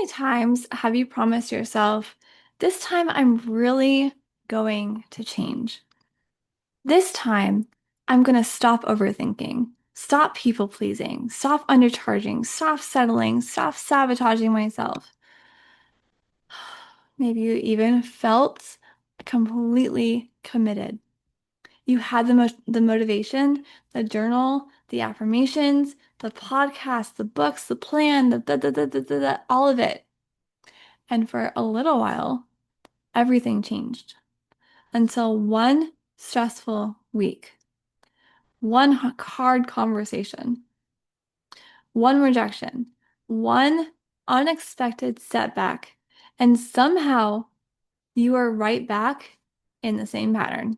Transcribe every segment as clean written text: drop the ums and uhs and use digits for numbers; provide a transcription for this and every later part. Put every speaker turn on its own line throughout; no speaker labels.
many times have you promised yourself, this time I'm really going to change? This time I'm going to stop overthinking, stop people pleasing, stop undercharging, stop settling, stop sabotaging myself. Maybe you even felt completely committed. You had the motivation, the journal, the affirmations, the podcast, the books, the plan, all of it. And for a little while, everything changed until one stressful week, one hard conversation, one rejection, one unexpected setback, and somehow you are right back in the same pattern.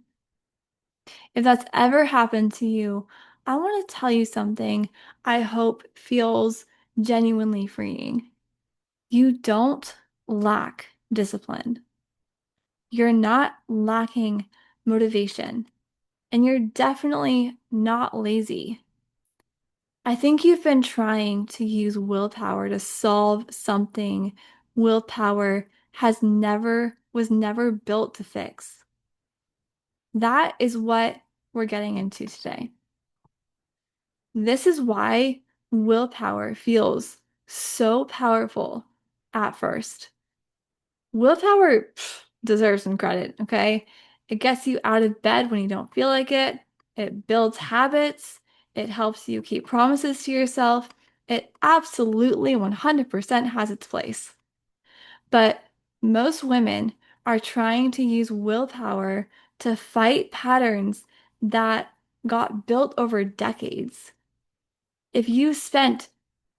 If that's ever happened to you, I want to tell you something I hope feels genuinely freeing. You don't lack discipline. You're not lacking motivation, and you're definitely not lazy. I think you've been trying to use willpower to solve something willpower was never built to fix. That is what we're getting into today. This is why willpower feels so powerful at first. Willpower deserves some credit, okay? It gets you out of bed when you don't feel like it. It builds habits. It helps you keep promises to yourself. It absolutely 100% has its place. But most women are trying to use willpower to fight patterns that got built over decades. If you spent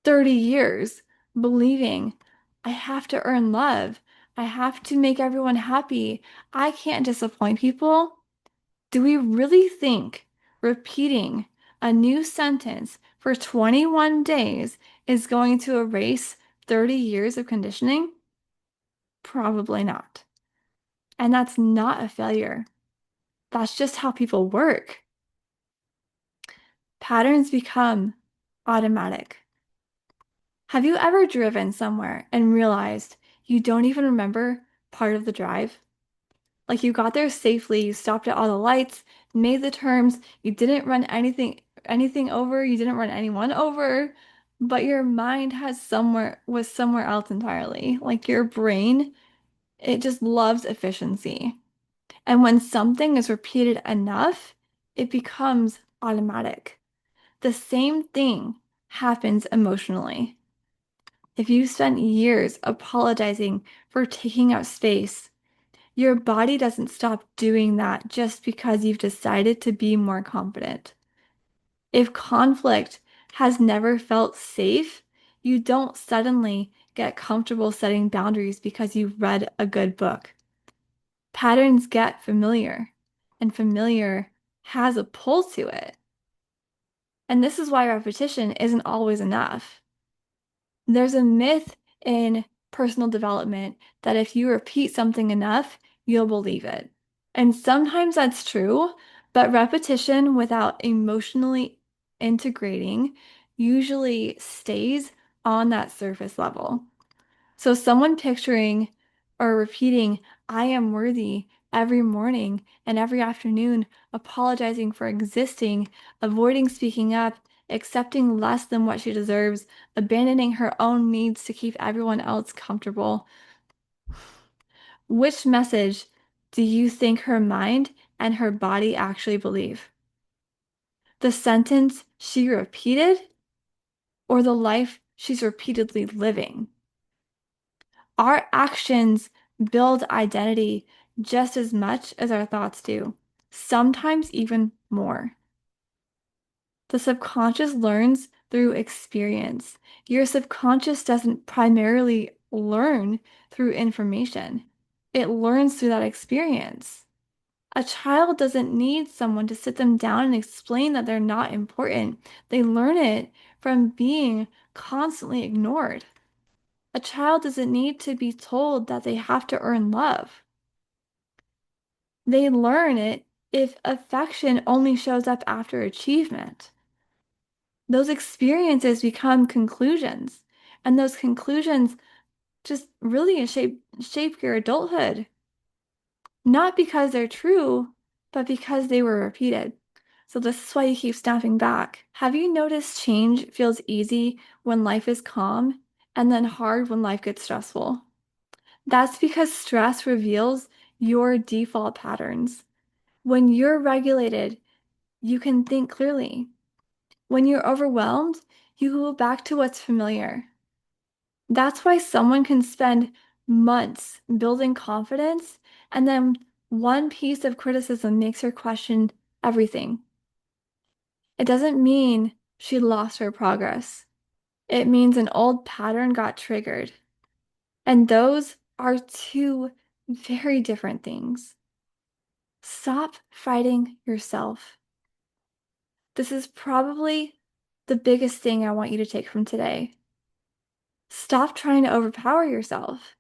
30 years believing, I have to earn love, I have to make everyone happy, I can't disappoint people, do we really think repeating a new sentence for 21 days is going to erase 30 years of conditioning? Probably not. And that's not a failure. That's just how people work. Patterns become automatic. Have you ever driven somewhere and realized you don't even remember part of the drive? Like you got there safely, you stopped at all the lights, made the turns, you didn't run anything over, you didn't run anyone over, but your mind was somewhere else entirely. Like your brain, it just loves efficiency. And when something is repeated enough, it becomes automatic. The same thing happens emotionally. If you spent years apologizing for taking up space, your body doesn't stop doing that just because you've decided to be more confident. If conflict has never felt safe, you don't suddenly get comfortable setting boundaries because you've read a good book. Patterns get familiar, and familiar has a pull to it. And this is why repetition isn't always enough. There's a myth in personal development that if you repeat something enough, you'll believe it. And sometimes that's true, but repetition without emotionally integrating usually stays on that surface level. So someone picturing or repeating, I am worthy every morning and every afternoon, apologizing for existing, avoiding speaking up, accepting less than what she deserves, abandoning her own needs to keep everyone else comfortable. Which message do you think her mind and her body actually believe? The sentence she repeated or the life she's repeatedly living? Our actions build identity just as much as our thoughts do, sometimes even more. The subconscious learns through experience. Your subconscious doesn't primarily learn through information, it learns through that experience. A child doesn't need someone to sit them down and explain that they're not important. They learn it from being constantly ignored. A child doesn't need to be told that they have to earn love. They learn it if affection only shows up after achievement. Those experiences become conclusions, and those conclusions just really shape your adulthood. Not because they're true, but because they were repeated. So this is why you keep snapping back. Have you noticed change feels easy when life is calm and then hard when life gets stressful? That's because stress reveals your default patterns. When you're regulated, you can think clearly. When you're overwhelmed, you go back to what's familiar. That's why someone can spend months building confidence, and then one piece of criticism makes her question everything. It doesn't mean she lost her progress. It means an old pattern got triggered. And those are two very different things. Stop fighting yourself. This is probably the biggest thing I want you to take from today. Stop trying to overpower yourself.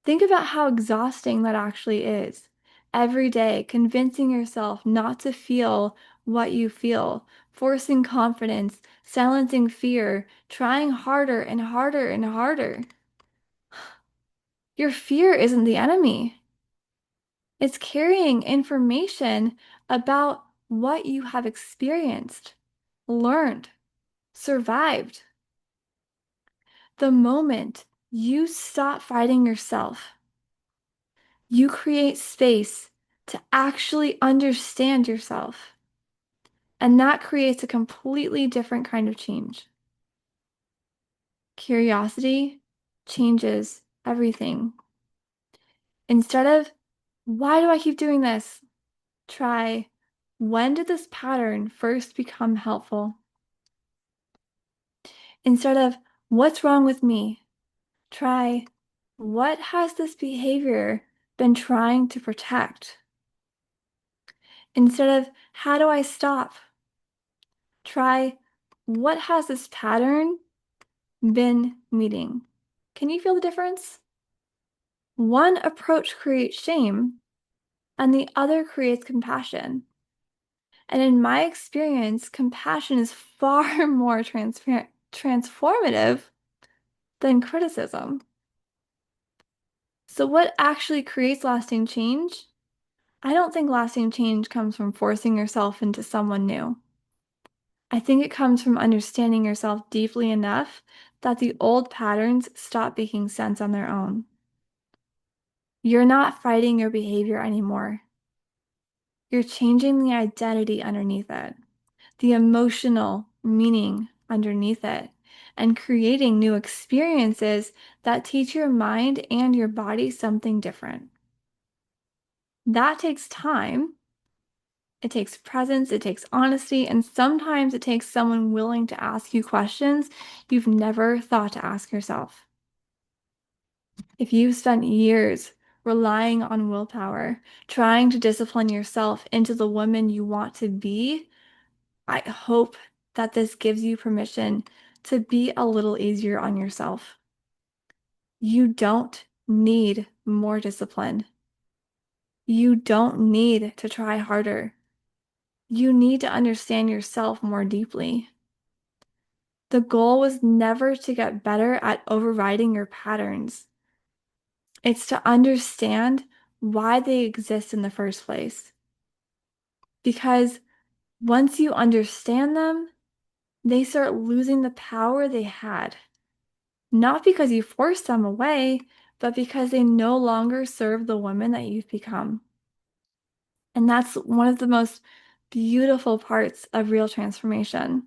Think about how exhausting that actually is. Every day, convincing yourself not to feel what you feel, forcing confidence, silencing fear, trying harder and harder and harder. Your fear isn't the enemy. It's carrying information about what you have experienced, learned, survived. The moment you stop fighting yourself, you create space to actually understand yourself. And that creates a completely different kind of change. Curiosity changes everything. Instead of, why do I keep doing this? Try, when did this pattern first become helpful? Instead of, what's wrong with me? Try, what has this behavior been trying to protect? Instead of, how do I stop? Try, what has this pattern been meeting? Can you feel the difference? One approach creates shame, and the other creates compassion. And in my experience, compassion is far more transformative than criticism. So, what actually creates lasting change? I don't think lasting change comes from forcing yourself into someone new. I think it comes from understanding yourself deeply enough that the old patterns stop making sense on their own. You're not fighting your behavior anymore. You're changing the identity underneath it, the emotional meaning underneath it, and creating new experiences that teach your mind and your body something different. That takes time. It takes presence, it takes honesty, and sometimes it takes someone willing to ask you questions you've never thought to ask yourself. If you've spent years relying on willpower, trying to discipline yourself into the woman you want to be, I hope that this gives you permission to be a little easier on yourself. You don't need more discipline. You don't need to try harder. You need to understand yourself more deeply. The goal was never to get better at overriding your patterns. It's to understand why they exist in the first place. Because once you understand them, they start losing the power they had. Not because you forced them away, but because they no longer serve the woman that you've become. And that's one of the most beautiful parts of real transformation.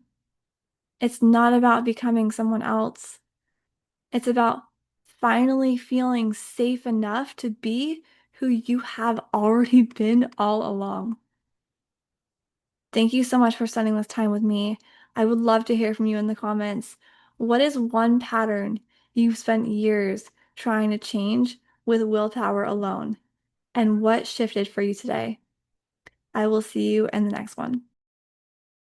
It's not about becoming someone else. It's about finally feeling safe enough to be who you have already been all along. Thank you so much for spending this time with me. I would love to hear from you in the comments. What is one pattern you've spent years trying to change with willpower alone? And what shifted for you today? I will see you in the next one.